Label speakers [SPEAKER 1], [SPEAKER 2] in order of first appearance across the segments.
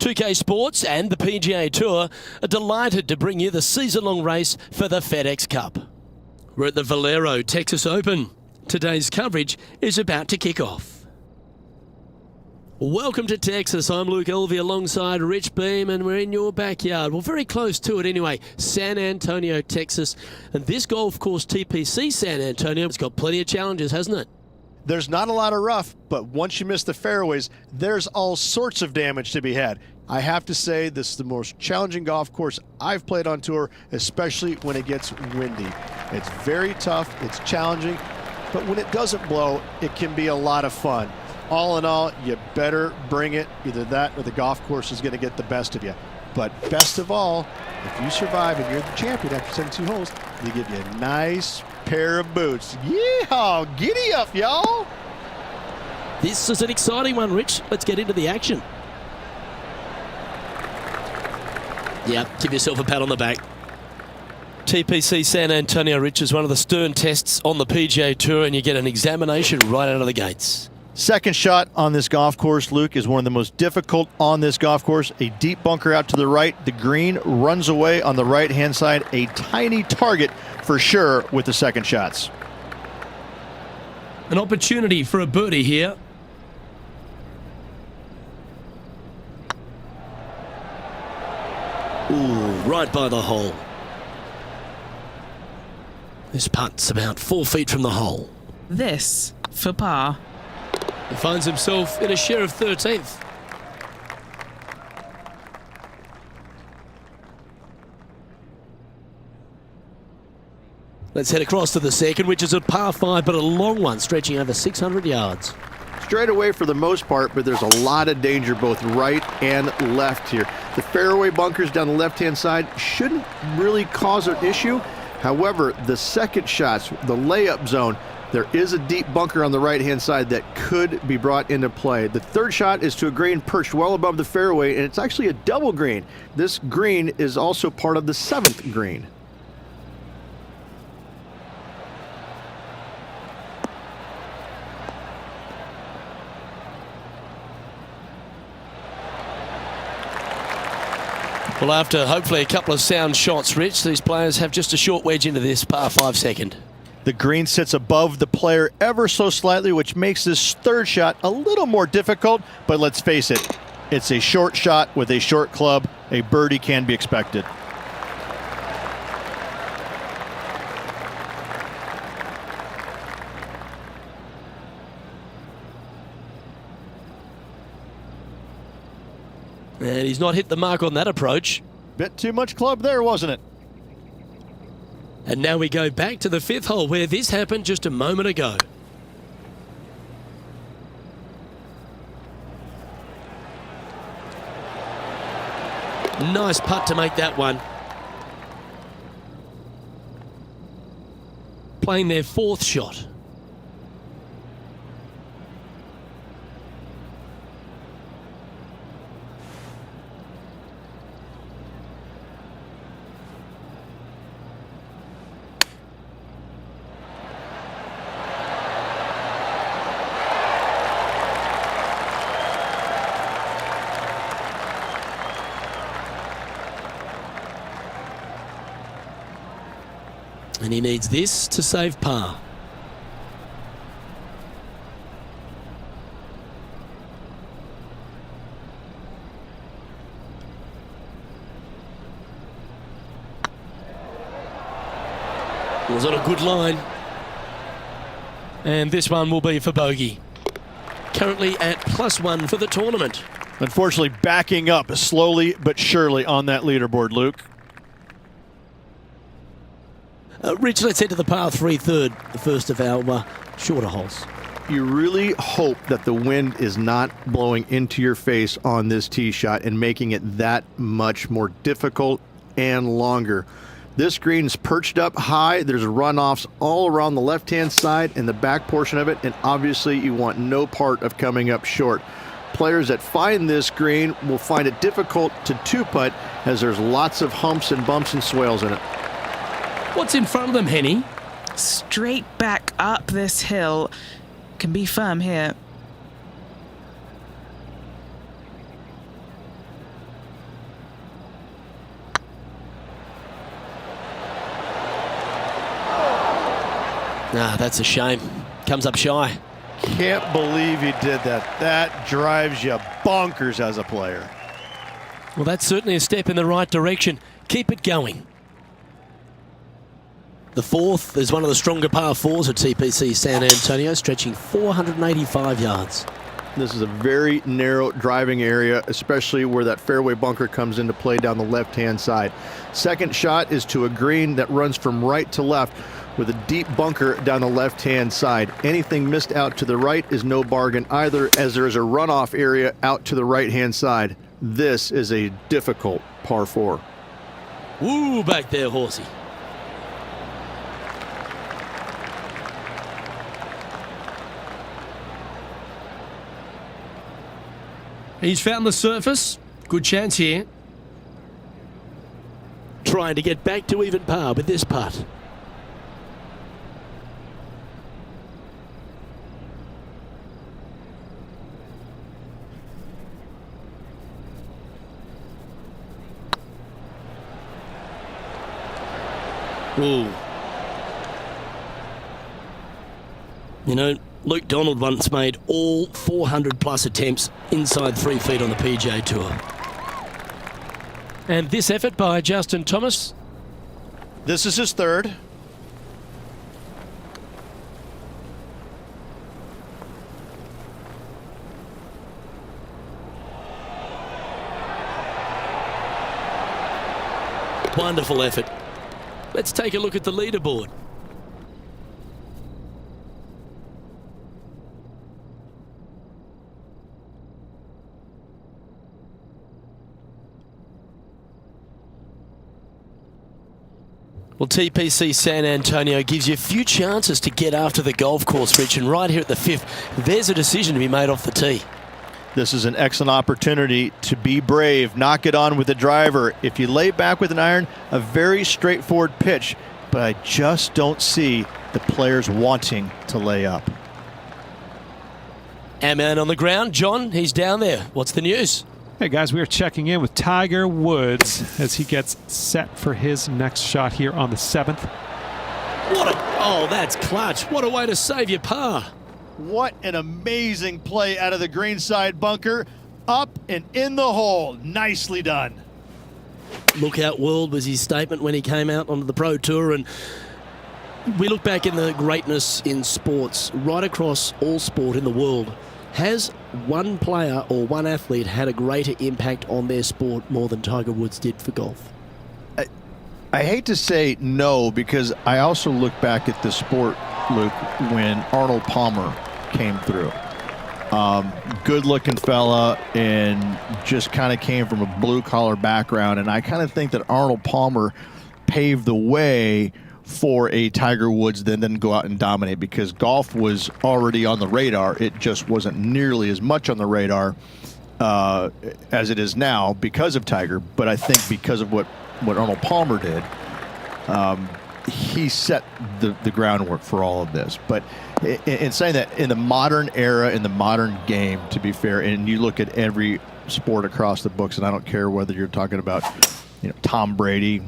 [SPEAKER 1] 2K Sports and the PGA Tour are delighted to bring you the season-long race for the FedEx Cup. We're at the Valero Texas Open. Today's coverage is about to kick off. Welcome to Texas. I'm Luke Elvey alongside Rich Beam, and we're in your backyard. Well, very close to it anyway, San Antonio, Texas. And this golf course, TPC San Antonio, has got plenty of challenges, hasn't it?
[SPEAKER 2] There's not a lot of rough, but once you miss the fairways, there's all sorts of damage to be had. I have to say, this is the most challenging golf course I've played on tour, especially when it gets windy. It's very tough, it's challenging, but when it doesn't blow, it can be a lot of fun. All in all, you better bring it. Either that or the golf course is going to get the best of you. But best of all, if you survive and you're the champion after 72 holes, they give you a nice pair of boots. Yeehaw! Giddy up, y'all!
[SPEAKER 1] This is an exciting one, Rich. Let's get into the action. Yeah, give yourself a pat on the back. TPC San Antonio, Rich, is one of the stern tests on the PGA Tour, and you get an examination right out of the gates.
[SPEAKER 2] Second shot on this golf course, Luke, is one of the most difficult on this golf course. A deep bunker out to the right. The green runs away on the right-hand side. A tiny target for sure with the second shots.
[SPEAKER 1] An opportunity for a birdie here. Ooh, right by the hole. This putt's about 4 feet from the hole.
[SPEAKER 3] This for par.
[SPEAKER 1] He finds himself in a share of 13th. Let's head across to the second, which is a par 5, but a long one, stretching over 600 yards.
[SPEAKER 2] Straight away for the most part, but there's a lot of danger both right and left here. The fairway bunkers down the left-hand side shouldn't really cause an issue. However, the second shots, the layup zone, there is a deep bunker on the right-hand side that could be brought into play. The third shot is to a green perched well above the fairway, and it's actually a double green. This green is also part of the 7th green.
[SPEAKER 1] Well, after hopefully a couple of sound shots, Rich, these players have just a short wedge into this par 5 second.
[SPEAKER 2] The green sits above the player ever so slightly, which makes this third shot a little more difficult, but let's face it, it's a short shot with a short club. A birdie can be expected.
[SPEAKER 1] And he's not hit the mark on that approach.
[SPEAKER 2] Bit too much club there, wasn't it?
[SPEAKER 1] And now we go back to the 5th hole where this happened just a moment ago. Nice putt to make that one. Playing their 4th shot. And he needs this to save par. Was on a good line. And this one will be for bogey. Currently at +1 for the tournament.
[SPEAKER 2] Unfortunately, backing up slowly but surely on that leaderboard, Luke.
[SPEAKER 1] Rich, let's head to the par 3 third, the first of our shorter holes.
[SPEAKER 2] You really hope that the wind is not blowing into your face on this tee shot and making it that much more difficult and longer. This green is perched up high. There's runoffs all around the left-hand side and the back portion of it, and obviously you want no part of coming up short. Players that find this green will find it difficult to two-putt as there's lots of humps and bumps and swales in it.
[SPEAKER 1] What's in front of them, Henny?
[SPEAKER 3] Straight back up this hill. Can be firm here.
[SPEAKER 1] Nah, that's a shame. Comes up shy.
[SPEAKER 2] Can't believe he did that. That drives you bonkers as a player.
[SPEAKER 1] Well, that's certainly a step in the right direction. Keep it going. The fourth is one of the stronger par fours at TPC San Antonio, stretching 485 yards.
[SPEAKER 2] This is a very narrow driving area, especially where that fairway bunker comes into play down the left-hand side. Second shot is to a green that runs from right to left with a deep bunker down the left-hand side. Anything missed out to the right is no bargain either, as there is a runoff area out to the right-hand side. This is a difficult par four.
[SPEAKER 1] Woo, back there, horsey.
[SPEAKER 4] He's found the surface. Good chance here.
[SPEAKER 1] Trying to get back to even par with this putt. Ooh. You know, Luke Donald once made all 400-plus attempts inside 3 feet on the PGA Tour. And this effort by Justin Thomas.
[SPEAKER 2] This is his third.
[SPEAKER 1] Wonderful effort. Let's take a look at the leaderboard. Well, TPC San Antonio gives you a few chances to get after the golf course, Rich, and right here at the fifth, there's a decision to be made off the tee.
[SPEAKER 2] This is an excellent opportunity to be brave, knock it on with the driver. If you lay back with an iron, a very straightforward pitch, but I just don't see the players wanting to lay up.
[SPEAKER 1] Our man on the ground, John, he's down there. What's the news?
[SPEAKER 5] Hey guys, we are checking in with Tiger Woods as he gets set for his next shot here on the 7th.
[SPEAKER 1] Oh, that's clutch. What a way to save your par.
[SPEAKER 2] What an amazing play out of the greenside bunker. Up and in the hole. Nicely done.
[SPEAKER 1] Look out world was his statement when he came out onto the Pro Tour, and we look back in the greatness in sports right across all sport in the world. Has one player or one athlete had a greater impact on their sport more than Tiger Woods did for golf?
[SPEAKER 2] I hate to say no, because I also look back at the sport, Luke, when Arnold Palmer came through. Good-looking fella and just kind of came from a blue-collar background, and I kind of think that Arnold Palmer paved the way for a Tiger Woods then didn't go out and dominate, because golf was already on the radar. It just wasn't nearly as much on the radar as it is now because of Tiger. But I think because of what Arnold Palmer did, he set the groundwork for all of this. But in saying that, in the modern era, in the modern game, to be fair, and you look at every sport across the books, and I don't care whether you're talking about, you know, Tom Brady,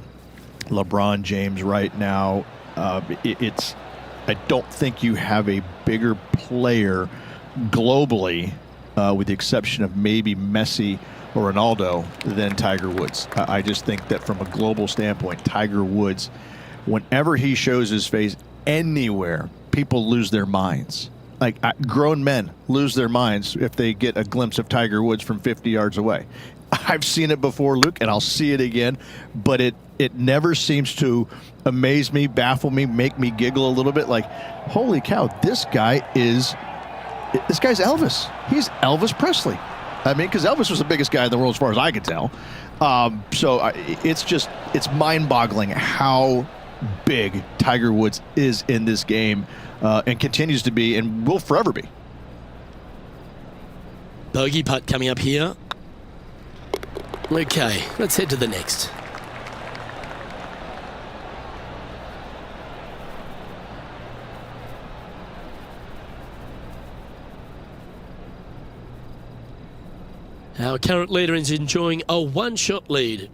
[SPEAKER 2] LeBron James right now, I don't think you have a bigger player globally, with the exception of maybe Messi or Ronaldo, than Tiger Woods. I just think that from a global standpoint, Tiger Woods, whenever he shows his face anywhere, people lose their minds. Like, grown men lose their minds if they get a glimpse of Tiger Woods from 50 yards away. I've seen it before, Luke, and I'll see it again, but it never seems to amaze me, baffle me, make me giggle a little bit. Like, holy cow, this guy's Elvis. He's Elvis Presley. I mean, because Elvis was the biggest guy in the world as far as I could tell. It's mind-boggling how big Tiger Woods is in this game, and continues to be, and will forever be.
[SPEAKER 1] Bogey putt coming up here. Okay, let's head to the next. Our current leader is enjoying a one-shot lead.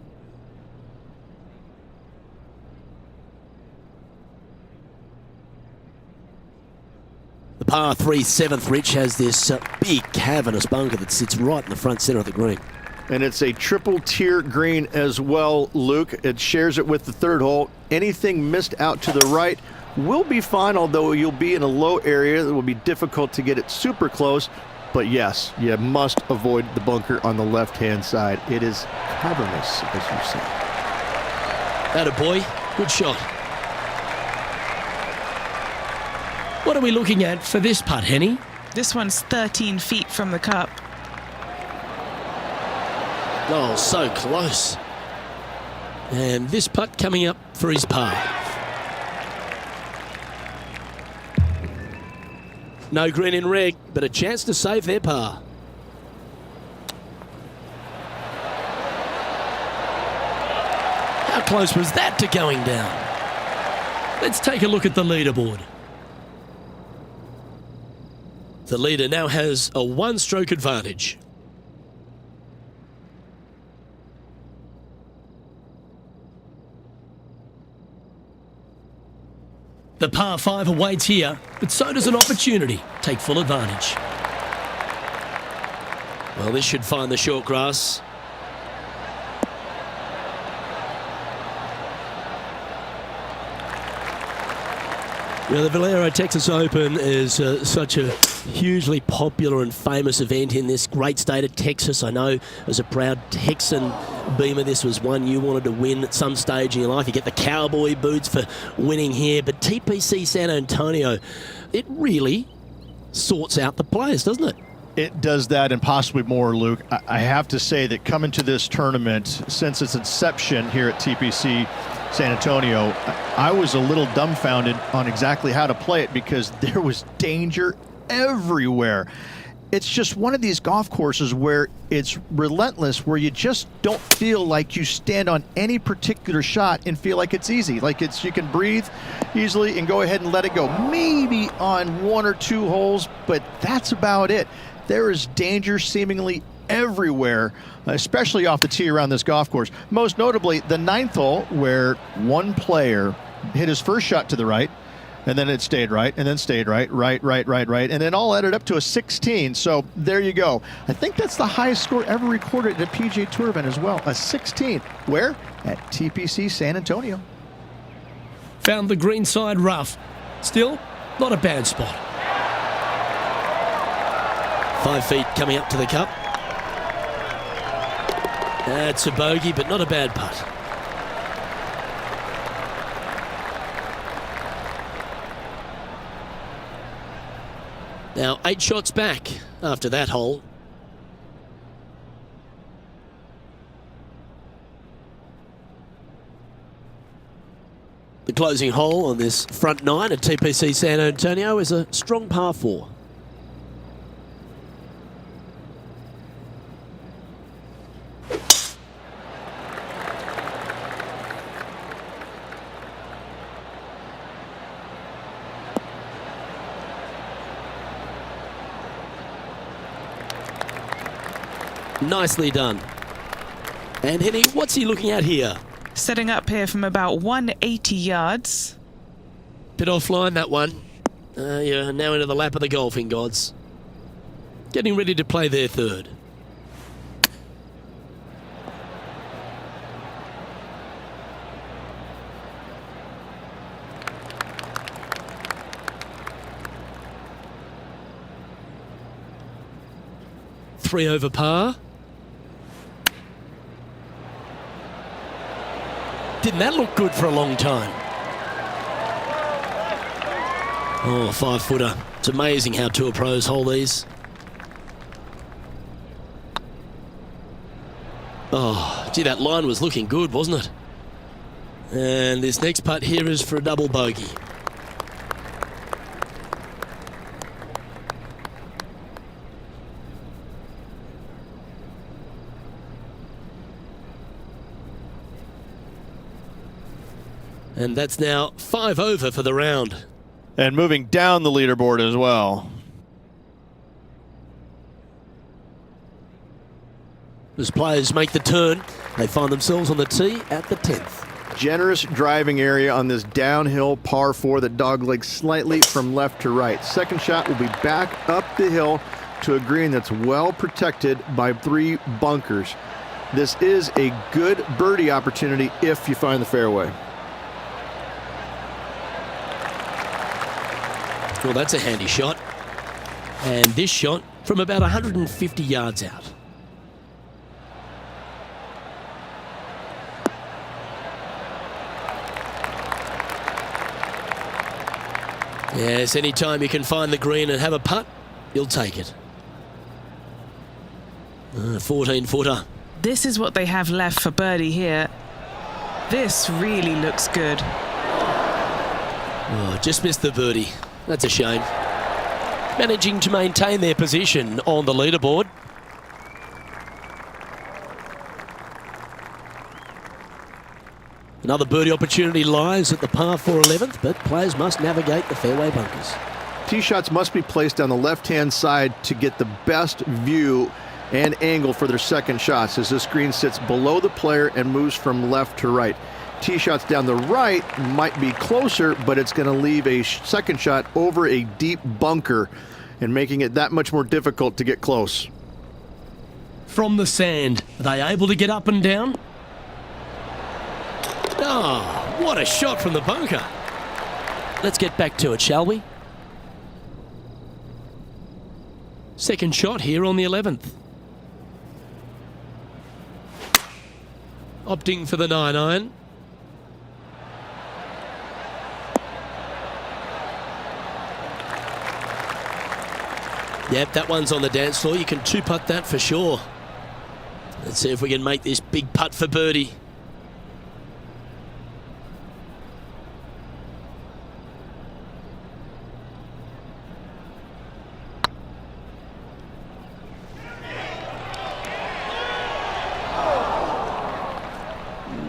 [SPEAKER 1] par 3 7th. Rich has this big cavernous bunker that sits right in the front center of the green.
[SPEAKER 2] And it's a triple tier green as well, Luke. It shares it with the third hole. Anything missed out to the right will be fine, although you'll be in a low area. It will be difficult to get it super close. But yes, you must avoid the bunker on the left-hand side. It is cavernous, as you say.
[SPEAKER 1] Attaboy, good shot.
[SPEAKER 4] What are we looking at for this putt, Henny?
[SPEAKER 3] This one's 13 feet from the cup.
[SPEAKER 1] Oh, so close. And this putt coming up for his par. No green in reg, but a chance to save their par. How close was that to going down? Let's take a look at the leaderboard. The leader now has a one-stroke advantage.
[SPEAKER 4] The par 5 awaits here, but so does an opportunity. Take full advantage.
[SPEAKER 1] Well, this should find the short grass. Now, the Valero Texas Open is such a hugely popular and famous event in this great state of Texas. I know as a proud Texan, Beamer, this was one you wanted to win at some stage in your life. You get the cowboy boots for winning here, but TPC San Antonio, it really sorts out the players, doesn't it?
[SPEAKER 2] It does that and possibly more, Luke. I have to say that coming to this tournament, since its inception here at TPC San Antonio, I was a little dumbfounded on exactly how to play it because there was danger everywhere. It's just one of these golf courses where it's relentless, where you just don't feel like you stand on any particular shot and feel like it's easy. Like you can breathe easily and go ahead and let it go. Maybe on one or two holes, but that's about it. There is danger seemingly everywhere, especially off the tee around this golf course. Most notably, the 9th hole, where one player hit his first shot to the right, and then it stayed right, and then stayed right, and then all added up to a 16. So there you go. I think that's the highest score ever recorded at a PGA Tour event as well, a 16. Where? At TPC San Antonio.
[SPEAKER 4] Found the green side rough. Still, not a bad spot.
[SPEAKER 1] 5 feet coming up to the cup. That's a bogey, but not a bad putt. Now 8 shots back after that hole. The closing hole on this front 9 at TPC San Antonio is a strong par 4. Nicely done. And Henny, what's he looking at here?
[SPEAKER 3] Setting up here from about 180 yards.
[SPEAKER 1] Bit offline, that one. You're now into the lap of the golfing gods. Getting ready to play their third. Three over par. Didn't that look good for a long time? Oh, 5-footer. It's amazing how tour pros hold these. Oh, gee, that line was looking good, wasn't it? And this next putt here is for a double bogey. And that's now 5 over for the round.
[SPEAKER 2] And moving down the leaderboard as well.
[SPEAKER 1] As players make the turn, they find themselves on the tee at the 10th.
[SPEAKER 2] Generous driving area on this downhill par 4 that doglegs slightly from left to right. Second shot will be back up the hill to a green that's well protected by 3 bunkers. This is a good birdie opportunity if you find the fairway.
[SPEAKER 1] Well, that's a handy shot. And this shot from about 150 yards out. Yes, anytime you can find the green and have a putt, you'll take it. 14-footer.
[SPEAKER 3] This is what they have left for birdie here. This really looks good.
[SPEAKER 1] Oh, just missed the birdie. That's a shame. Managing to maintain their position on the leaderboard. Another birdie opportunity lies at the par 4 11th, but players must navigate the fairway bunkers.
[SPEAKER 2] Tee shots must be placed on the left-hand side to get the best view and angle for their second shots, as this green sits below the player and moves from left to right. Tee shots down the right might be closer, but it's going to leave a second shot over a deep bunker and making it that much more difficult to get close.
[SPEAKER 4] From the sand, are they able to get up and down?
[SPEAKER 1] Oh, what a shot from the bunker. Let's get back to it, shall we? Second shot here on the 11th. Opting for the 9-iron. Yep, that one's on the dance floor. You can 2-putt that for sure. Let's see if we can make this big putt for birdie.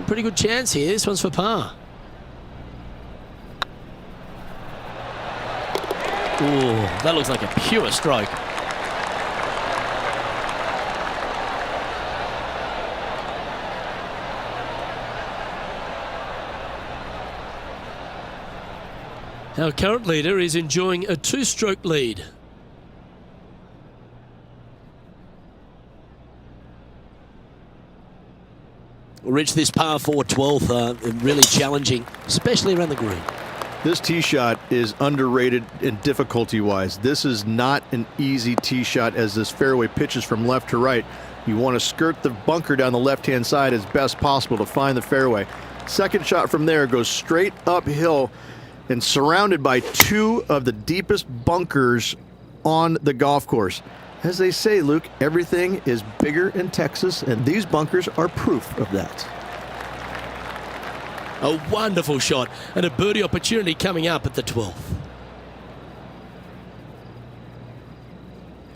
[SPEAKER 1] Pretty good chance here. This one's for par. Ooh, that looks like a pure stroke. Our current leader is enjoying a 2-stroke lead. Rich, this par 4 12th, really challenging, especially around the green.
[SPEAKER 2] This tee shot is underrated in difficulty-wise. This is not an easy tee shot as this fairway pitches from left to right. You want to skirt the bunker down the left-hand side as best possible to find the fairway. Second shot from there goes straight uphill and surrounded by 2 of the deepest bunkers on the golf course. As they say, Luke, everything is bigger in Texas, and these bunkers are proof of that.
[SPEAKER 1] A wonderful shot and a birdie opportunity coming up at the 12th.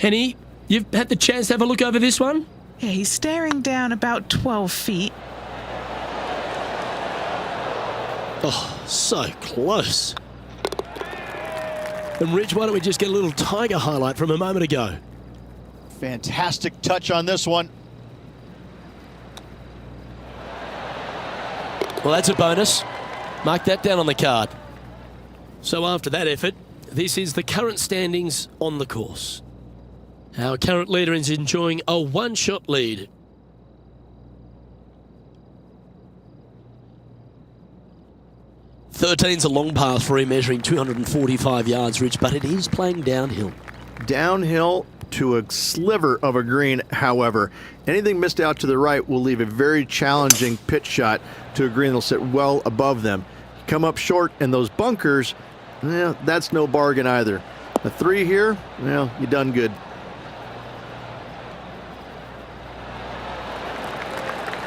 [SPEAKER 4] Henny, you've had the chance to have a look over this one?
[SPEAKER 3] Yeah, he's staring down about 12 feet.
[SPEAKER 1] Oh, so close. And Rich, why don't we just get a little Tiger highlight from a moment ago?
[SPEAKER 2] Fantastic touch on this one.
[SPEAKER 1] Well, that's a bonus. Mark that down on the card. So after that effort, this is the current standings on the course. Our current leader is enjoying a 1-shot lead. Thirteen's a long par 3, measuring 245 yards, Rich, but it is playing downhill.
[SPEAKER 2] Downhill to a sliver of a green, however. Anything missed out to the right will leave a very challenging pitch shot to a green that'll sit well above them. Come up short in those bunkers, that's no bargain either. A 3 here, well, you done good.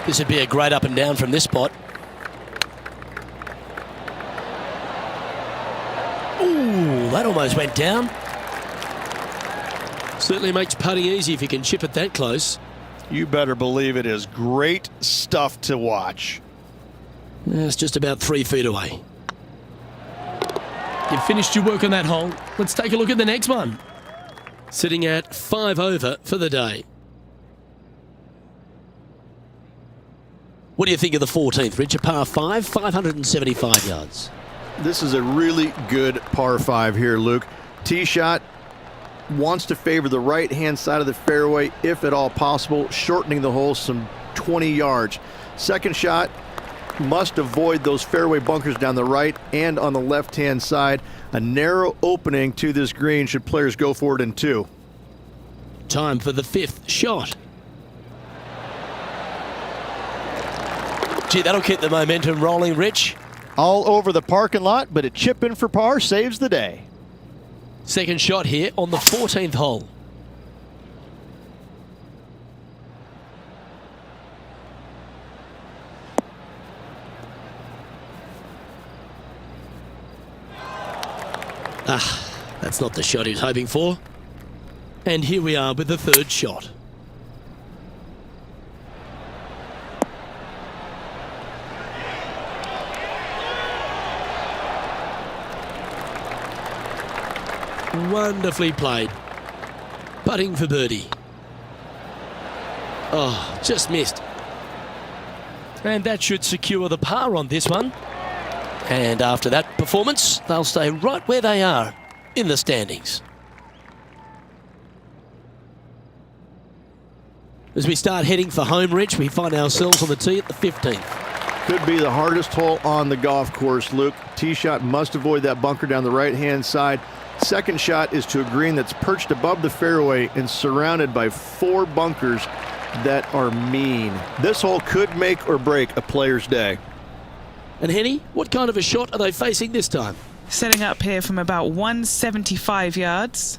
[SPEAKER 1] This would be a great up and down from this spot. Ooh, that almost went down. Certainly makes putting easy if you can chip it that close.
[SPEAKER 2] You better believe it is great stuff to watch.
[SPEAKER 1] It's just about 3 feet away.
[SPEAKER 4] You've finished your work on that hole. Let's take a look at the next one.
[SPEAKER 1] Sitting at 5 over for the day. What do you think of the 14th, Rich? A par 5, 575 yards.
[SPEAKER 2] This is a really good par 5 here, Luke. Tee shot wants to favor the right-hand side of the fairway, if at all possible, shortening the hole some 20 yards. Second shot must avoid those fairway bunkers down the right and on the left-hand side. A narrow opening to this green should players go for it in 2.
[SPEAKER 1] Time for the 5th shot. Gee, that'll keep the momentum rolling, Rich.
[SPEAKER 2] All over the parking lot, but a chip in for par saves the day.
[SPEAKER 1] Second shot here on the 14th hole. That's not the shot he was hoping for. And here we are with the 3rd shot. Wonderfully played. Putting for birdie. Oh, just missed. And that should secure the par on this one. And after that performance, they'll stay right where they are in the standings. As we start heading for home, Rich, we find ourselves on the tee at the 15th.
[SPEAKER 2] Could be the hardest hole on the golf course, Luke. Tee shot must avoid that bunker down the right-hand side. Second shot is to a green that's perched above the fairway and surrounded by 4 bunkers that are mean. This hole could make or break a player's day.
[SPEAKER 1] And Henny, what kind of a shot are they facing this time?
[SPEAKER 3] Setting up here from about 175 yards.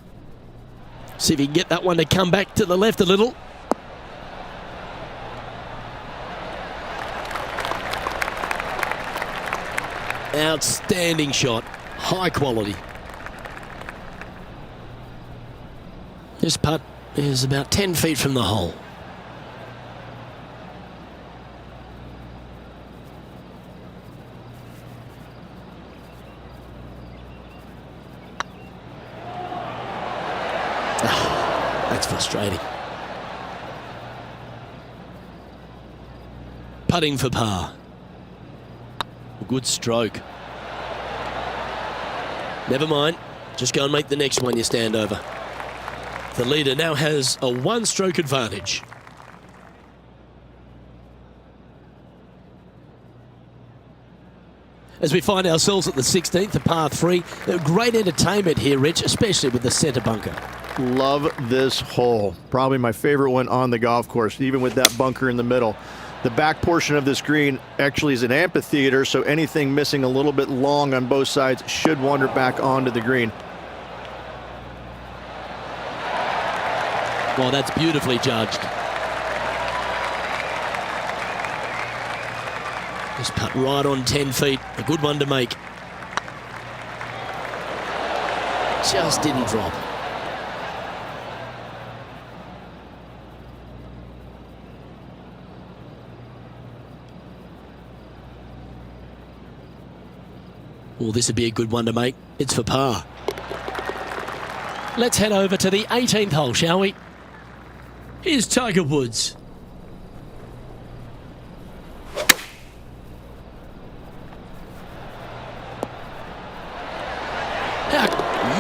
[SPEAKER 1] See if he can get that one to come back to the left a little. Outstanding shot. High quality. This putt is about 10 feet from the hole. That's frustrating. Putting for par. Good stroke. Never mind. Just go and make the next one you stand over. The leader now has a 1-stroke advantage. As we find ourselves at the 16th, the par 3. Great entertainment here, Rich, especially with the centre bunker.
[SPEAKER 2] Love this hole. Probably my favorite one on the golf course, even with that bunker in the middle. The back portion of this green actually is an amphitheater, so anything missing a little bit long on both sides should wander back onto the green.
[SPEAKER 1] Well, that's beautifully judged. Just putt right on 10 feet. A good one to make. Just didn't drop. Well, this would be a good one to make. It's for par. Let's head over to the 18th hole, shall we? Here's Tiger Woods.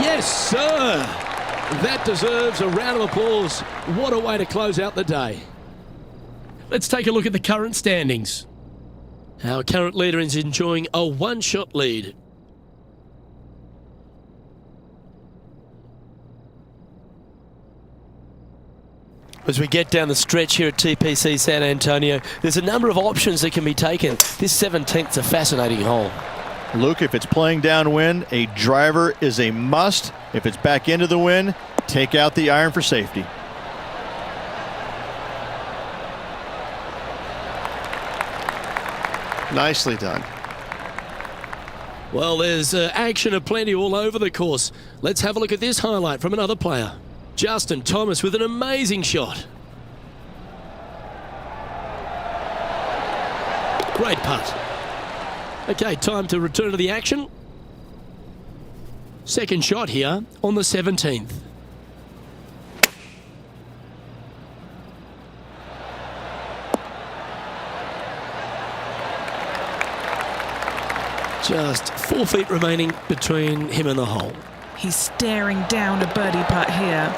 [SPEAKER 1] Yes, sir! That deserves a round of applause. What a way to close out the day.
[SPEAKER 4] Let's take a look at the current standings.
[SPEAKER 1] Our current leader is enjoying a 1-shot lead. As we get down the stretch here at TPC San Antonio, there's a number of options that can be taken. This 17th's a fascinating hole.
[SPEAKER 2] Luke, if it's playing downwind, a driver is a must. If it's back into the wind, take out the iron for safety. Nicely done.
[SPEAKER 1] Well, there's action aplenty all over the course. Let's have a look at this highlight from another player. Justin Thomas with an amazing shot. Great putt. Okay, time to return to the action. Second shot here on the 17th. Just 4 feet remaining between him and the hole.
[SPEAKER 3] He's staring down a birdie putt here.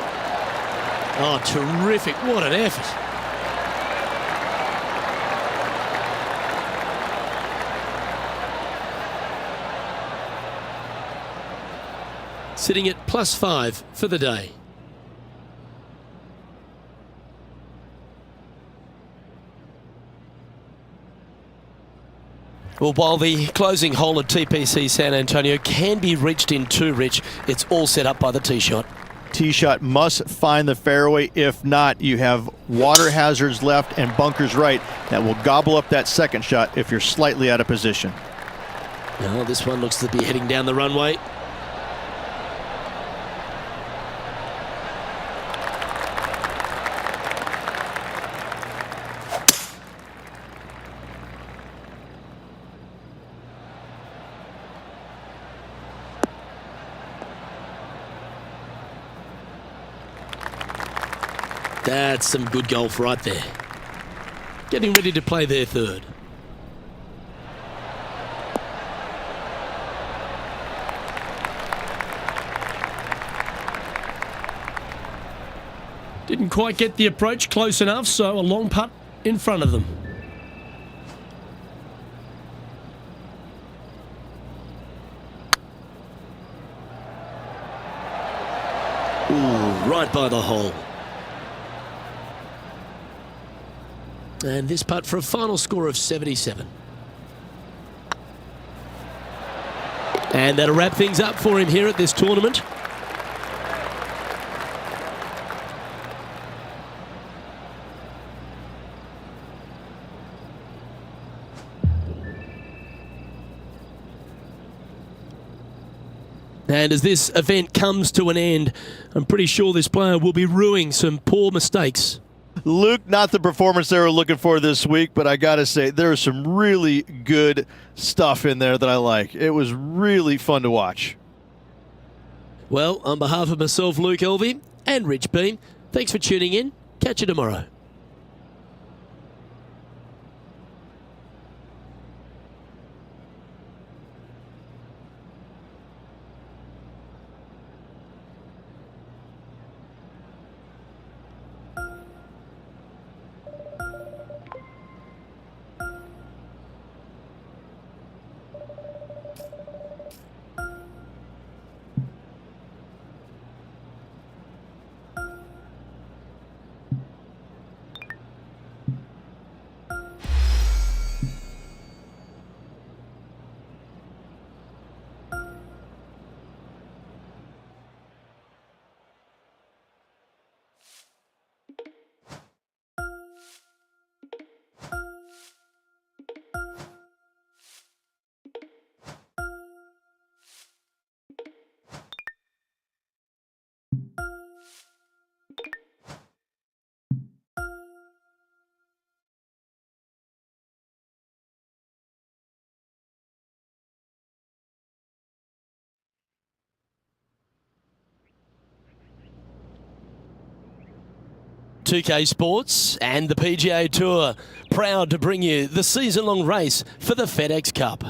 [SPEAKER 1] Oh, terrific. What an effort. Sitting at +5 for the day. Well, while the closing hole at TPC San Antonio can be reached in 2, Rich, it's all set up by the tee shot.
[SPEAKER 2] Tee shot must find the fairway. If not, you have water hazards left and bunkers right that will gobble up that second shot if you're slightly out of position.
[SPEAKER 1] Now, this one looks to be heading down the runway. That's some good golf right there. Getting ready to play their third.
[SPEAKER 4] Didn't quite get the approach close enough, so a long putt in front of them.
[SPEAKER 1] Ooh, right by the hole. And this putt for a final score of 77. And that'll wrap things up for him here at this tournament. And as this event comes to an end, I'm pretty sure this player will be rueing some poor mistakes.
[SPEAKER 2] Luke, not the performance they were looking for this week, but I got to say, there is some really good stuff in there that I like. It was really fun to watch.
[SPEAKER 1] Well, on behalf of myself, Luke Elvey, and Rich Beam, thanks for tuning in. Catch you tomorrow. .2K Sports and the PGA Tour proud to bring you the season-long race for the FedEx Cup.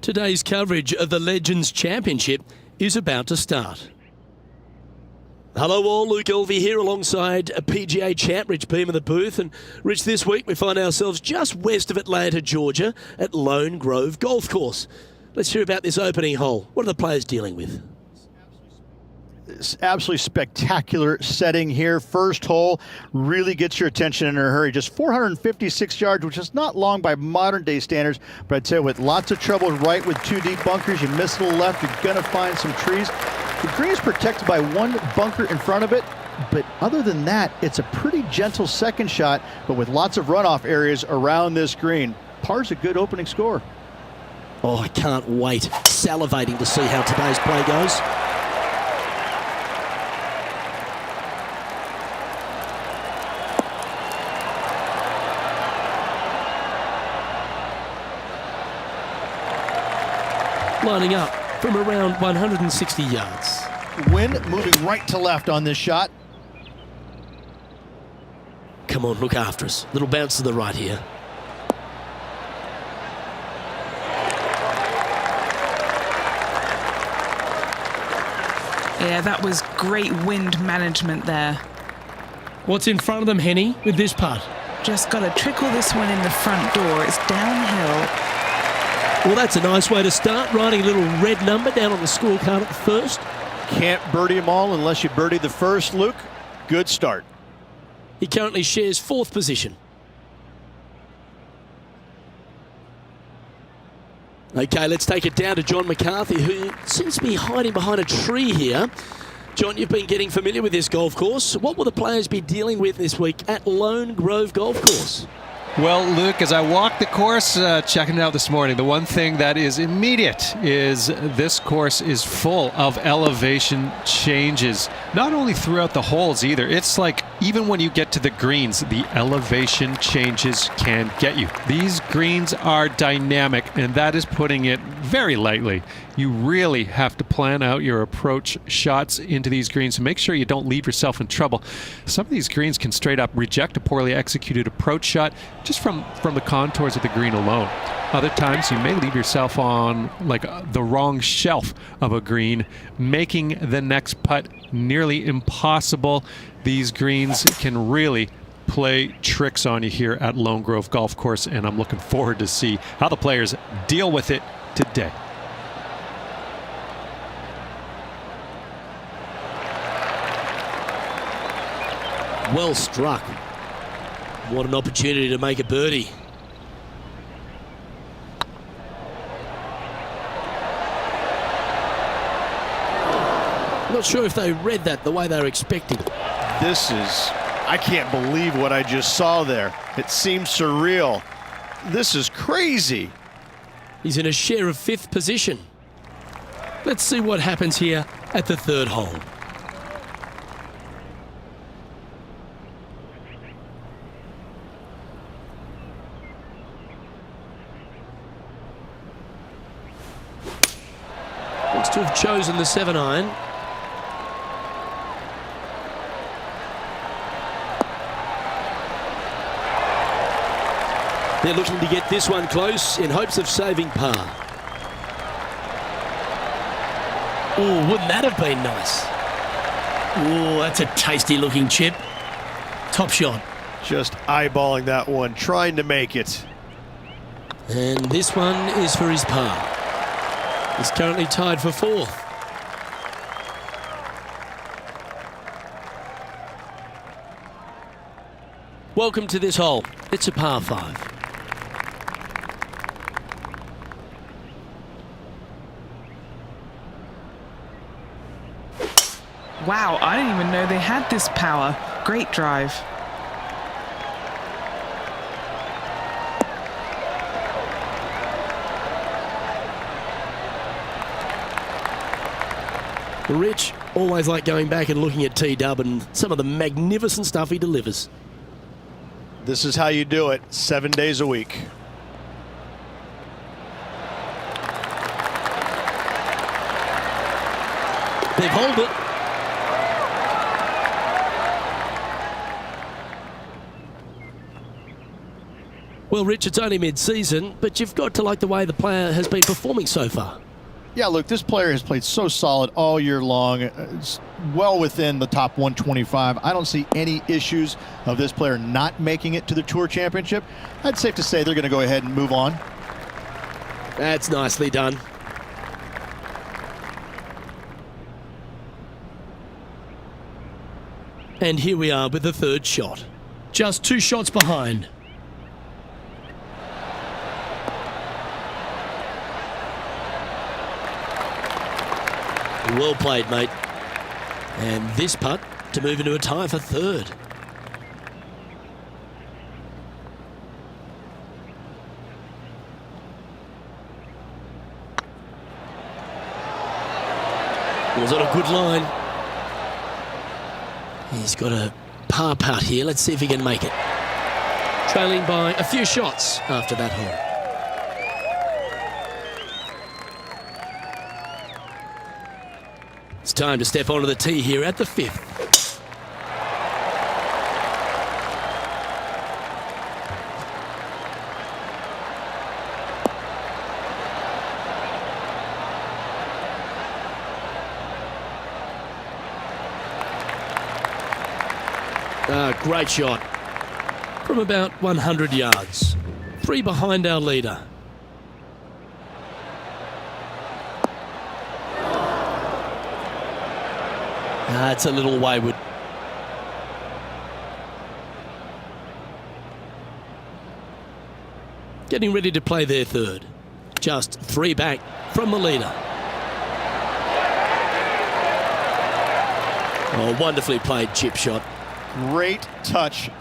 [SPEAKER 1] Today's coverage of the Legends Championship is about to start. Hello all, Luke Elvey here alongside a PGA champ, Rich Beam in the booth. And Rich, this week we find ourselves just west of Atlanta, Georgia at Lone Grove Golf Course. Let's hear about this opening hole. What are the players dealing with?
[SPEAKER 2] It's absolutely spectacular setting here. First hole really gets your attention in a hurry. Just 456 yards, which is not long by modern day standards, but I'd say with lots of trouble right with 2 deep bunkers, you miss a little left, you're gonna find some trees. The green is protected by 1 bunker in front of it, but other than that, it's a pretty gentle second shot, but with lots of runoff areas around this green. Par's a good opening score.
[SPEAKER 1] Oh, I can't wait. Salivating to see how today's play goes. Lining up from around 160 yards.
[SPEAKER 2] Wind moving right to left on this shot.
[SPEAKER 1] Come on, look after us. Little bounce to the right here.
[SPEAKER 3] Yeah, that was great wind management there.
[SPEAKER 4] What's in front of them, Henny, with this putt?
[SPEAKER 3] Just got to trickle this one in the front door. It's downhill.
[SPEAKER 1] Well, that's a nice way to start, writing a little red number down on the scorecard at the first.
[SPEAKER 2] Can't birdie them all unless you birdie the first, Luke. Good start.
[SPEAKER 1] He currently shares 4th position. Okay, let's take it down to John McCarthy, who seems to be hiding behind a tree here. John, you've been getting familiar with this golf course. What will the players be dealing with this week at Lone Grove Golf Course?
[SPEAKER 6] Well, Luke, as I walked the course, checking it out this morning, the one thing that is immediate is this course is full of elevation changes. Not only throughout the holes either. It's like even when you get to the greens, the elevation changes can get you. These greens are dynamic, and that is putting it very lightly. You really have to plan out your approach shots into these greens to make sure you don't leave yourself in trouble. Some of these greens can straight up reject a poorly executed approach shot just from the contours of the green alone. Other times you may leave yourself on like the wrong shelf of a green, making the next putt nearly impossible. These greens can really play tricks on you here at Lone Grove Golf Course, and I'm looking forward to see how the players deal with it today.
[SPEAKER 1] Well struck. What an opportunity to make a birdie. Not sure if they read that the way they were expecting.
[SPEAKER 2] I can't believe what I just saw there. It seems surreal. This is crazy.
[SPEAKER 1] He's in a share of 5th position. Let's see what happens here at the 3rd hole. Looks to have chosen the 7-iron. They're looking to get this one close in hopes of saving par. Oh, wouldn't that have been nice? Oh, that's a tasty looking chip. Top shot.
[SPEAKER 2] Just eyeballing that one, trying to make it.
[SPEAKER 1] And this one is for his par. He's currently tied for 4th. Welcome to this hole. It's a par 5.
[SPEAKER 3] Wow, I didn't even know they had this power. Great drive.
[SPEAKER 1] Rich, always like going back and looking at T-Dub and some of the magnificent stuff he delivers.
[SPEAKER 2] This is how you do it, 7 days a week.
[SPEAKER 1] They've holed it. Well, Rich, it's only mid-season, but you've got to like the way the player has been performing so far.
[SPEAKER 2] Yeah, look, this player has played so solid all year long. It's well within the top 125. I don't see any issues of this player not making it to the Tour Championship. I'd safe to say they're going to go ahead and move on.
[SPEAKER 1] That's nicely done. And here we are with the 3rd shot.
[SPEAKER 4] Just 2 shots behind.
[SPEAKER 1] Well played, mate. And this putt to move into a tie for 3rd. Was on a good line. He's got a par putt here. Let's see if he can make it. Trailing by a few shots after that hole. It's time to step onto the tee here at the 5th. Great shot. From about 100 yards. 3 behind our leader. It's a little wayward. Getting ready to play their third. Just 3 back from the leader. Oh, wonderfully played chip shot.
[SPEAKER 2] Great touch.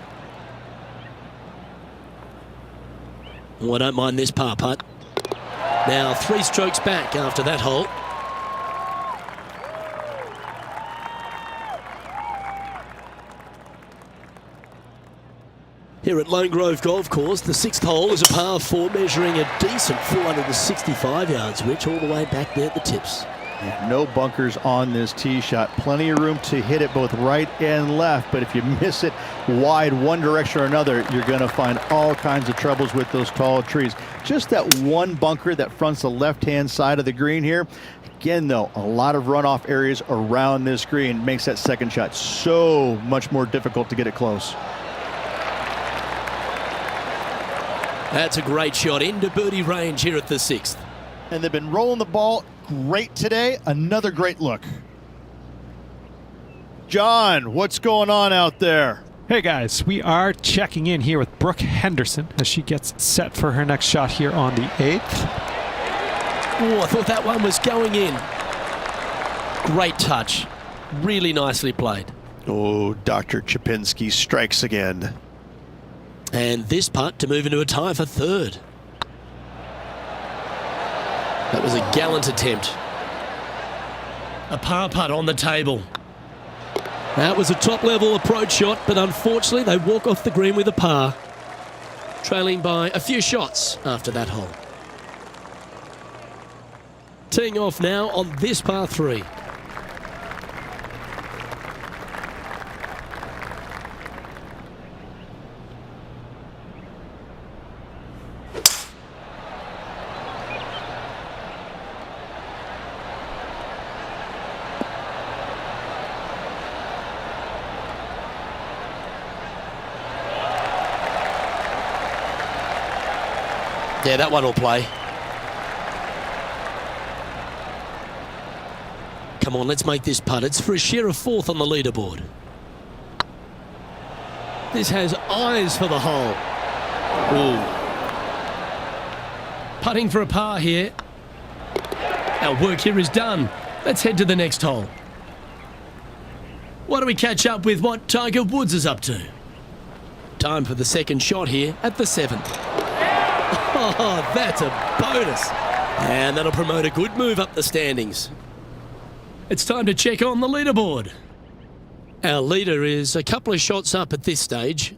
[SPEAKER 1] Oh, I don't mind this par putt. Now 3 strokes back after that hole. Here at Lone Grove Golf Course, the 6th hole is a par 4 measuring a decent 465 yards, Rich, all the way back there at the tips.
[SPEAKER 2] No bunkers on this tee shot. Plenty of room to hit it both right and left, but if you miss it wide one direction or another, you're going to find all kinds of troubles with those tall trees. Just that one bunker that fronts the left-hand side of the green here. Again, though, a lot of runoff areas around this green makes that second shot so much more difficult to get it close.
[SPEAKER 1] That's a great shot into birdie range here at the 6th.
[SPEAKER 2] And they've been rolling the ball great today. Another great look. John, what's going on out there?
[SPEAKER 5] Hey guys, we are checking in here with Brooke Henderson as she gets set for her next shot here on the 8th.
[SPEAKER 1] Oh, I thought that one was going in. Great touch. Really nicely played.
[SPEAKER 2] Oh, Dr. Chapinski strikes again.
[SPEAKER 1] And this putt to move into a tie for third. That was a gallant attempt. A par putt on the table. That was a top-level approach shot, but unfortunately they walk off the green with a par, trailing by a few shots after that hole. Teeing off now on this par 3. Yeah, that one will play. Come on, let's make this putt. It's for a share of 4th on the leaderboard. This has eyes for the hole. Ooh. Putting for a par here. Our work here is done. Let's head to the next hole. Why don't we catch up with what Tiger Woods is up to? Time for the second shot here at the 7th. Oh, that's a bonus. And that'll promote a good move up the standings. It's time to check on the leaderboard. Our leader is a couple of shots up at this stage.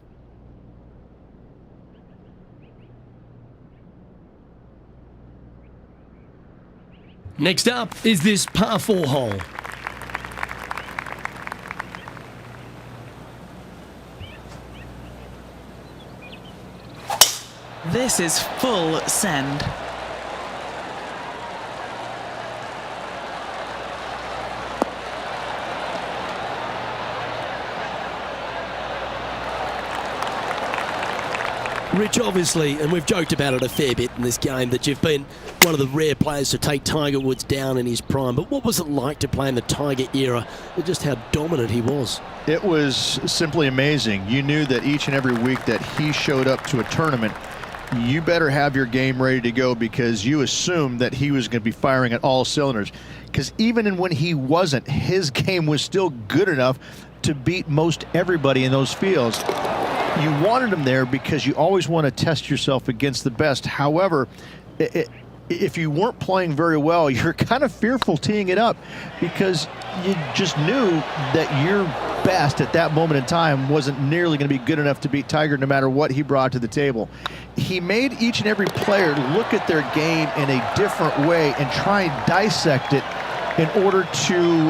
[SPEAKER 1] Next up is this par 4 hole.
[SPEAKER 3] This is full send.
[SPEAKER 1] Rich, obviously, and we've joked about it a fair bit in this game, that you've been one of the rare players to take Tiger Woods down in his prime. But what was it like to play in the Tiger era and just how dominant he was?
[SPEAKER 2] It was simply amazing. You knew that each and every week that he showed up to a tournament, you better have your game ready to go, because you assumed that he was going to be firing at all cylinders. Because even when he wasn't, his game was still good enough to beat most everybody in those fields. You wanted him there because you always want to test yourself against the best. However, if you weren't playing very well, you're kind of fearful teeing it up, because you just knew that your best at that moment in time wasn't nearly going to be good enough to beat Tiger no matter what he brought to the table. He made each and every player look at their game in a different way and try and dissect it in order to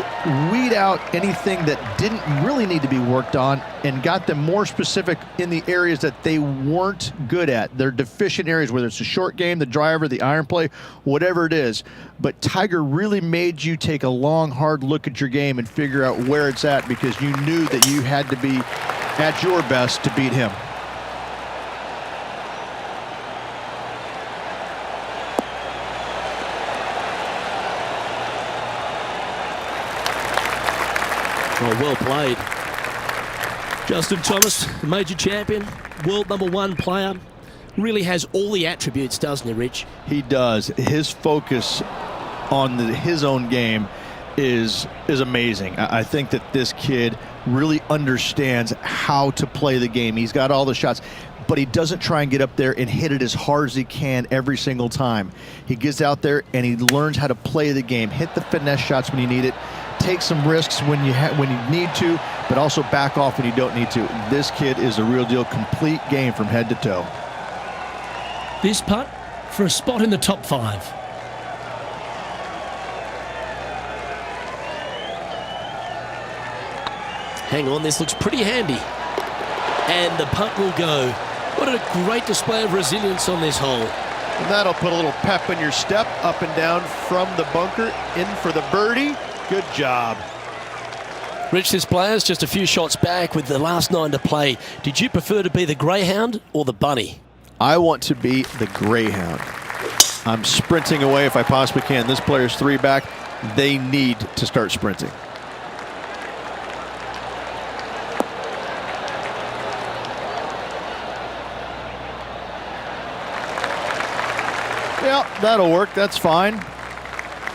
[SPEAKER 2] weed out anything that didn't really need to be worked on, and got them more specific in the areas that they weren't good at. Their deficient areas, whether it's the short game, the driver, the iron play, whatever it is. But Tiger really made you take a long, hard look at your game and figure out where it's at, because you knew that you had to be at your best to beat him.
[SPEAKER 1] Oh, well played. Justin Thomas, major champion, world #1 player, really has all the attributes, doesn't he, Rich?
[SPEAKER 2] He does. His focus on his own game is amazing. I think that this kid really understands how to play the game. He's got all the shots, but he doesn't try and get up there and hit it as hard as he can every single time. He gets out there and he learns how to play the game, hit the finesse shots when you need it, take some risks when you need to, but also back off when you don't need to. This kid is a real deal, complete game from head to toe.
[SPEAKER 4] This putt for a spot in the top 5.
[SPEAKER 1] Hang on, this looks pretty handy. And the putt will go. What a great display of resilience on this hole.
[SPEAKER 2] And that'll put a little pep in your step, up and down from the bunker, in for the birdie. Good job.
[SPEAKER 1] Rich, this player's just a few shots back with the last 9 to play. Did you prefer to be the greyhound or the bunny?
[SPEAKER 2] I want to be the greyhound. I'm sprinting away if I possibly can. This player's 3 back. They need to start sprinting. Yeah, that'll work. That's fine.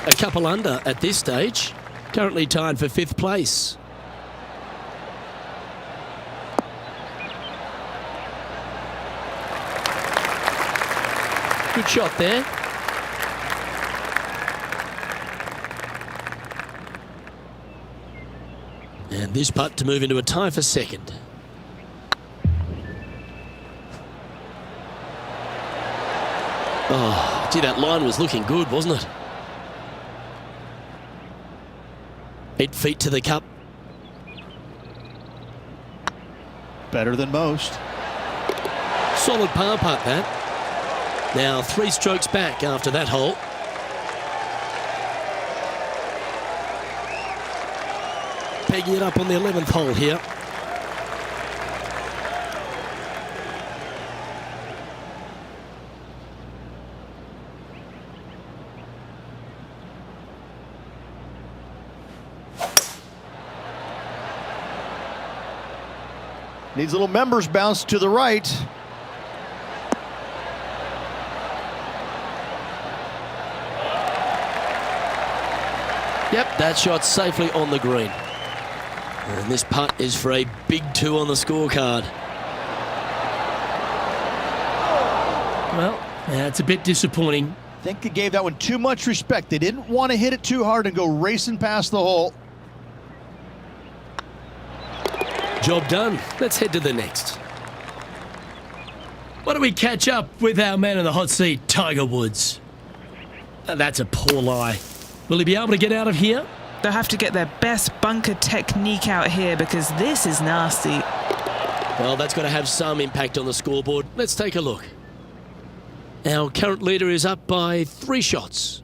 [SPEAKER 1] A couple under at this stage. Currently tied for 5th place. Good shot there. And this putt to move into a tie for 2nd. Oh, gee, that line was looking good, wasn't it? 8 feet to the cup.
[SPEAKER 2] Better than most.
[SPEAKER 1] Solid par putt, that. Now 3 strokes back after that hole. Pegging it up on the 11th hole here.
[SPEAKER 2] Needs a little members bounce to the right.
[SPEAKER 1] Yep, that shot safely on the green. And this putt is for a big 2 on the scorecard.
[SPEAKER 4] Well, that's a bit disappointing.
[SPEAKER 2] I think they gave that one too much respect. They didn't want to hit it too hard and go racing past the hole.
[SPEAKER 1] Job done. Let's head to the next.
[SPEAKER 4] Why don't we catch up with our man in the hot seat, Tiger Woods? That's a poor lie. Will he be able to get out of here?
[SPEAKER 3] They'll have to get their best bunker technique out here because this is nasty.
[SPEAKER 1] Well, that's got to have some impact on the scoreboard. Let's take a look. Our current leader is up by 3 shots.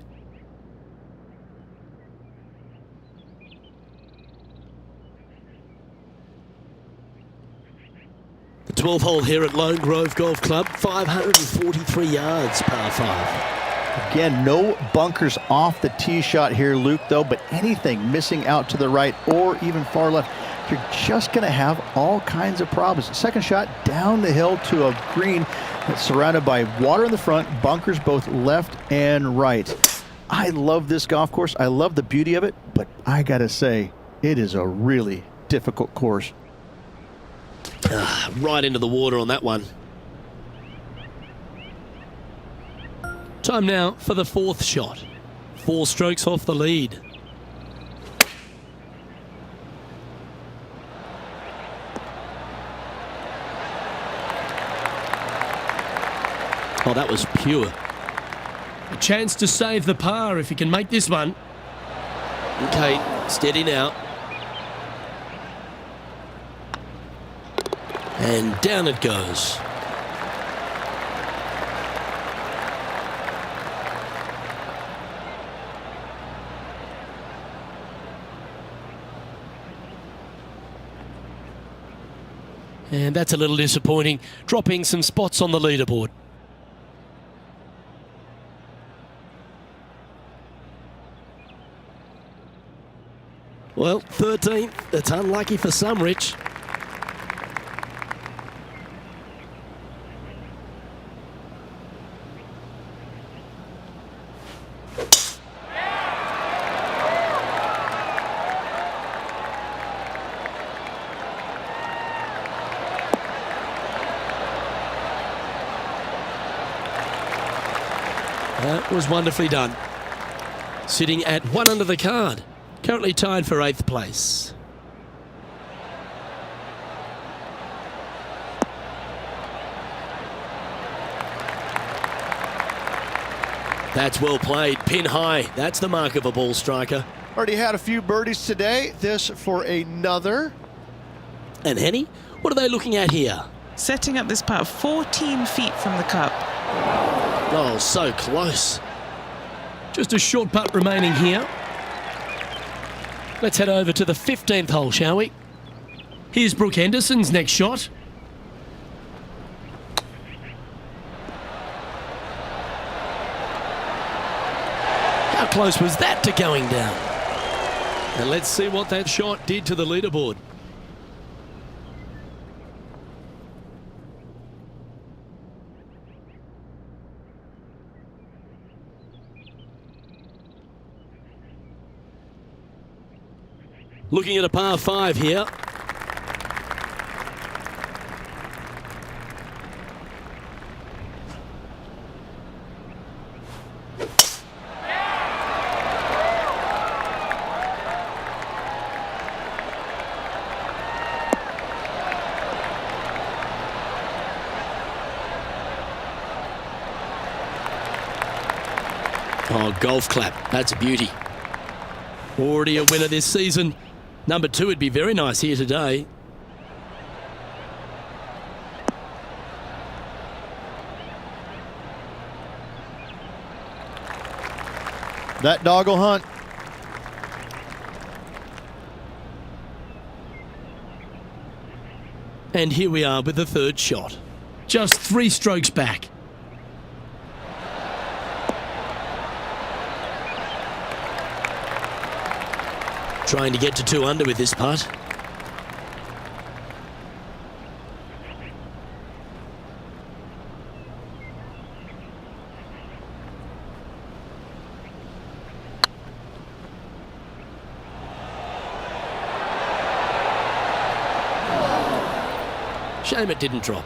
[SPEAKER 1] The 12th hole here at Lone Grove Golf Club, 543 yards, par 5.
[SPEAKER 2] Again, no bunkers off the tee shot here, Luke, though, but anything missing out to the right or even far left, you're just going to have all kinds of problems. Second shot down the hill to a green that's surrounded by water in the front, bunkers both left and right. I love this golf course. I love the beauty of it, but I got to say, it is a really difficult course.
[SPEAKER 1] Right into the water on that one. Time now for the 4th shot. 4 strokes off the lead. Oh, that was pure.
[SPEAKER 4] A chance to save the par if he can make this one.
[SPEAKER 1] Okay, steady now. And down it goes.
[SPEAKER 4] And that's a little disappointing, dropping some spots on the leaderboard.
[SPEAKER 1] Well, 13th. That's unlucky for some, Rich.
[SPEAKER 4] That was wonderfully done. Sitting at 1 under the card. Currently tied for 8th place. That's well played. Pin high. That's the mark of a ball striker.
[SPEAKER 2] Already had a few birdies today. This for another.
[SPEAKER 1] And Henny, what are they looking at here?
[SPEAKER 3] Setting up this putt 14 feet from the cup.
[SPEAKER 1] Oh, so close.
[SPEAKER 4] Just a short putt remaining here. Let's head over to the 15th hole, shall we? Here's Brooke Henderson's next shot.
[SPEAKER 1] How close was that to going down?
[SPEAKER 4] And let's see what that shot did to the leaderboard.
[SPEAKER 1] Looking at a par 5 here. Oh, golf clap. That's a beauty.
[SPEAKER 4] Already a winner this season. Number 2 would be very nice here today.
[SPEAKER 2] That dog will hunt.
[SPEAKER 4] And here we are with the 3rd shot. Just 3 strokes back.
[SPEAKER 1] Trying to get to 2 under with this putt. Shame it didn't drop.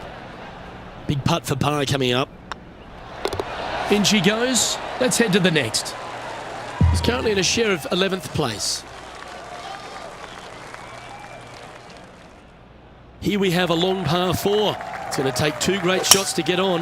[SPEAKER 1] Big putt for par coming up.
[SPEAKER 4] In she goes. Let's head to the next.
[SPEAKER 1] He's currently in a share of 11th place.
[SPEAKER 4] Here we have a long par 4. It's going to take 2 great shots to get on.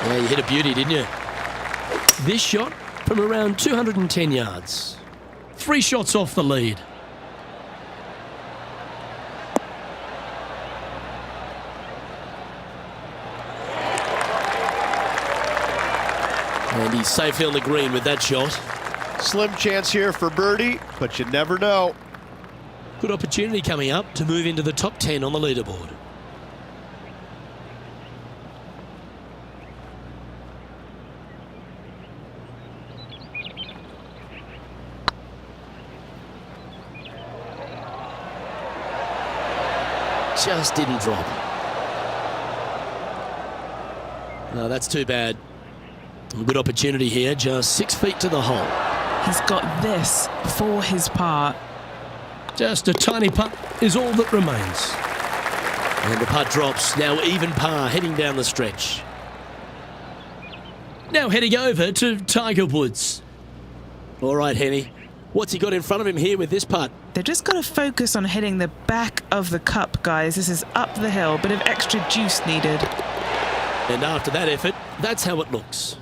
[SPEAKER 1] Yeah, you hit a beauty, didn't you?
[SPEAKER 4] This shot from around 210 yards. 3 shots off the lead.
[SPEAKER 1] And he's safely on the green with that shot.
[SPEAKER 2] Slim chance here for birdie, but you never know.
[SPEAKER 1] Good opportunity coming up to move into the top 10 on the leaderboard. Just didn't drop. No, that's too bad. Good opportunity here, just 6 feet to the hole.
[SPEAKER 3] He's got this for his part.
[SPEAKER 4] Just a tiny putt is all that remains.
[SPEAKER 1] And the putt drops, now even par, heading down the stretch.
[SPEAKER 4] Now heading over to Tiger Woods.
[SPEAKER 1] All right, Henny. What's he got in front of him here with this putt?
[SPEAKER 3] They've just got to focus on hitting the back of the cup, guys. This is up the hill, bit of extra juice needed.
[SPEAKER 1] And after that effort, that's how it looks.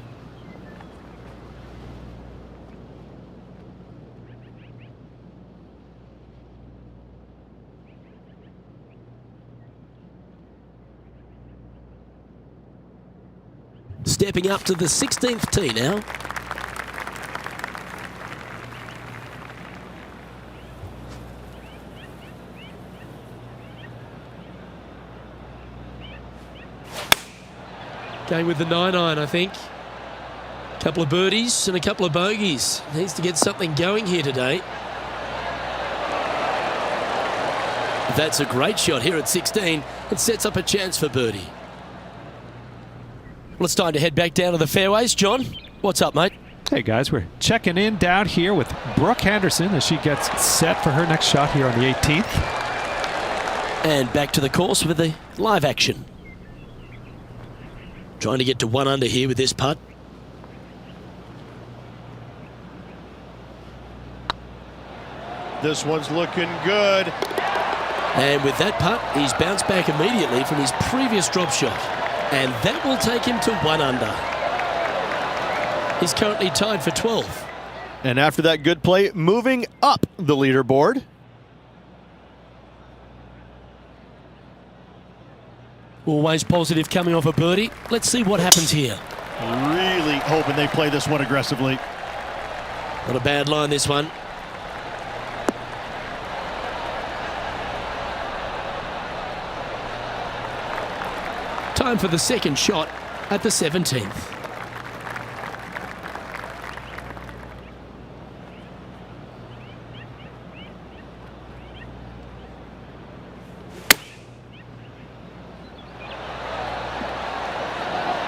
[SPEAKER 1] stepping up to the 16th tee now. Going with the 9-iron, I think. Couple of birdies and a couple of bogeys. Needs to get something going here today. That's a great shot here at 16. It sets up a chance for birdie. Well, it's time to head back down to the fairways. John, what's up, mate?
[SPEAKER 5] Hey guys, we're checking in down here with Brooke Henderson as she gets set for her next shot here on the 18th.
[SPEAKER 1] And back to the course with the live action. Trying to get to 1 under here with this putt.
[SPEAKER 2] This one's looking good.
[SPEAKER 1] And with that putt, he's bounced back immediately from his previous drop shot. And that will take him to 1 under. He's currently tied for 12th.
[SPEAKER 2] And after that good play, moving up the leaderboard.
[SPEAKER 1] Always positive coming off a birdie. Let's see what happens here.
[SPEAKER 2] Really hoping they play this one aggressively.
[SPEAKER 1] Not a bad line, this one. Time for the second shot at the 17th.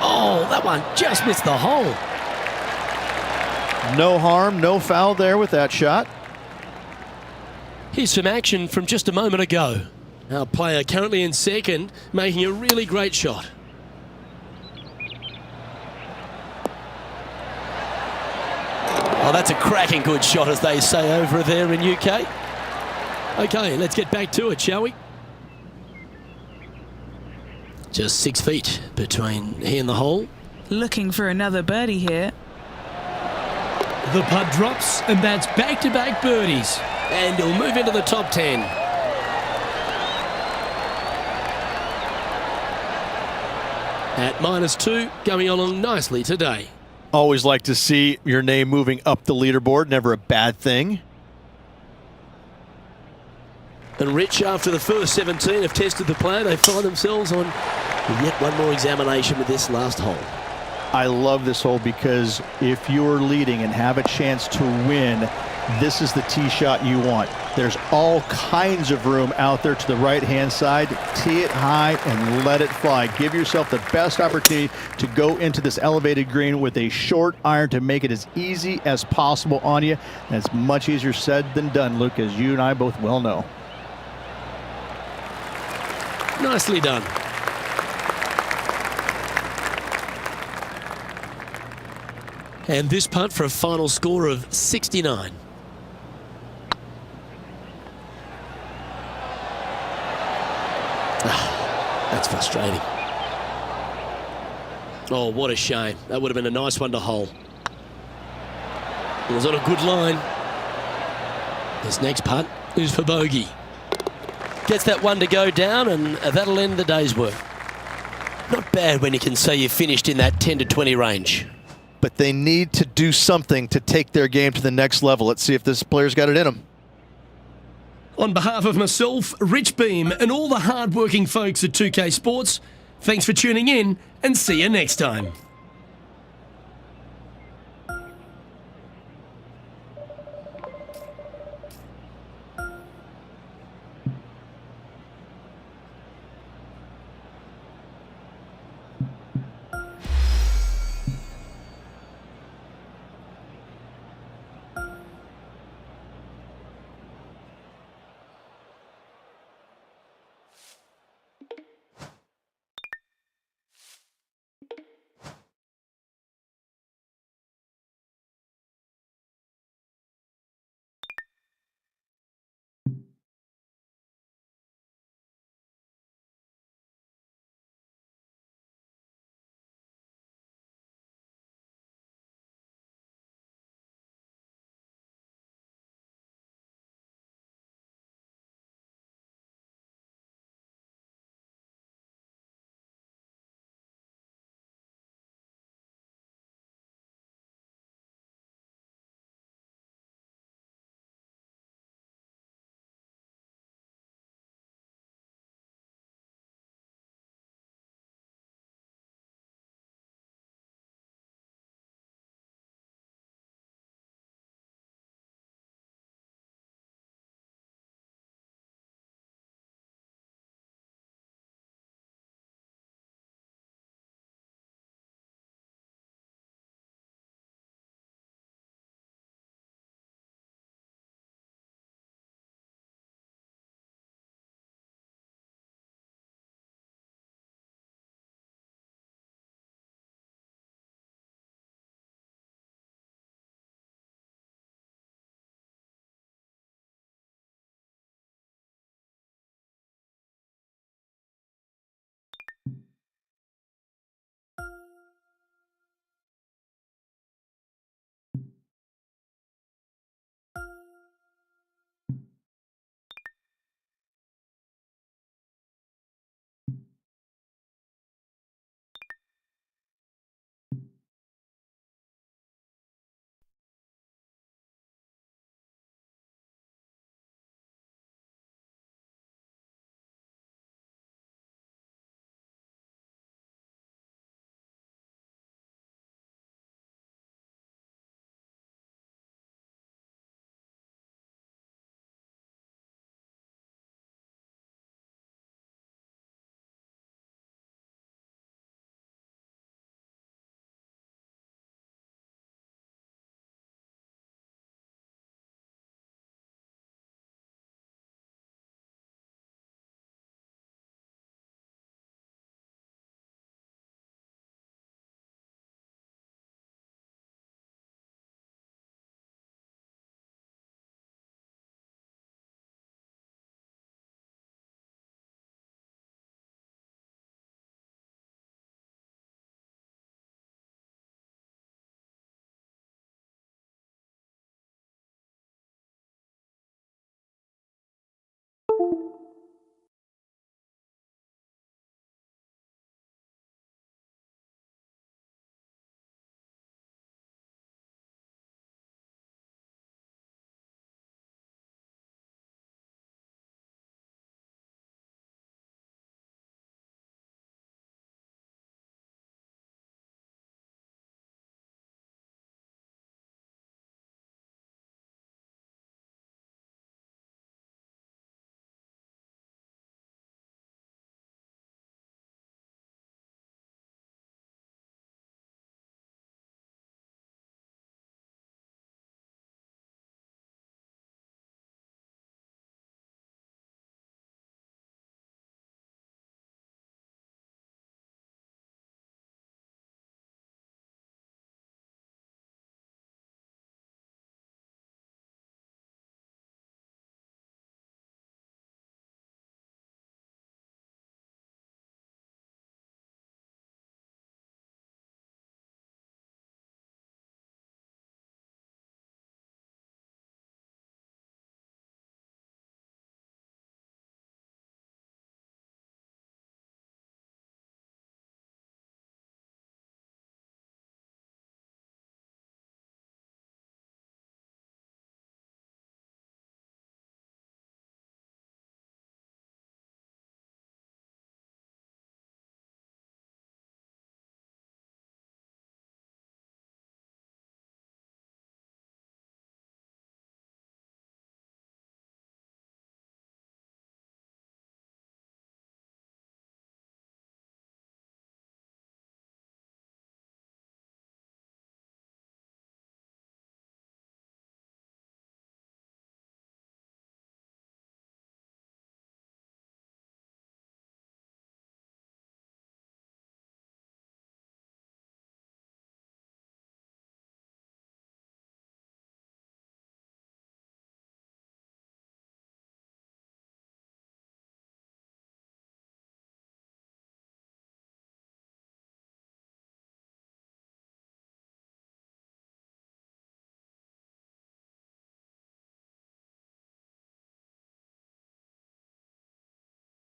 [SPEAKER 1] Oh, that one just missed the hole.
[SPEAKER 2] No harm, no foul there with that shot.
[SPEAKER 1] Here's some action from just a moment ago. Our player currently in second, making a really great shot. Oh, that's a cracking good shot, as they say over there in UK. Okay, let's get back to it, shall we? Just 6 feet between he and the hole.
[SPEAKER 3] Looking for another birdie here.
[SPEAKER 4] The putt drops, and that's back-to-back birdies.
[SPEAKER 1] And he'll move into the top 10. At -2, going along nicely today.
[SPEAKER 2] Always like to see your name moving up the leaderboard, never a bad thing.
[SPEAKER 1] And Rich, after the first 17 have tested the plan, they find themselves on yet one more examination with this last hole.
[SPEAKER 2] I love this hole because if you're leading and have a chance to win, this is the tee shot you want. There's all kinds of room out there to the right-hand side. Tee it high and let it fly. Give yourself the best opportunity to go into this elevated green with a short iron to make it as easy as possible on you. And it's much easier said than done, Luke, as you and I both well know.
[SPEAKER 1] Nicely done. And this putt for a final score of 69. That's frustrating. Oh, what a shame. That would have been a nice one to hole. It was on a good line. This next putt is for bogey. Gets that one to go down, and that'll end the day's work. Not bad when you can say you finished in that 10 to 20 range.
[SPEAKER 2] But they need to do something to take their game to the next level. Let's see if this player's got it in him.
[SPEAKER 4] On behalf of myself, Rich Beam, and all the hard-working folks at 2K Sports, thanks for tuning in, and see you next time.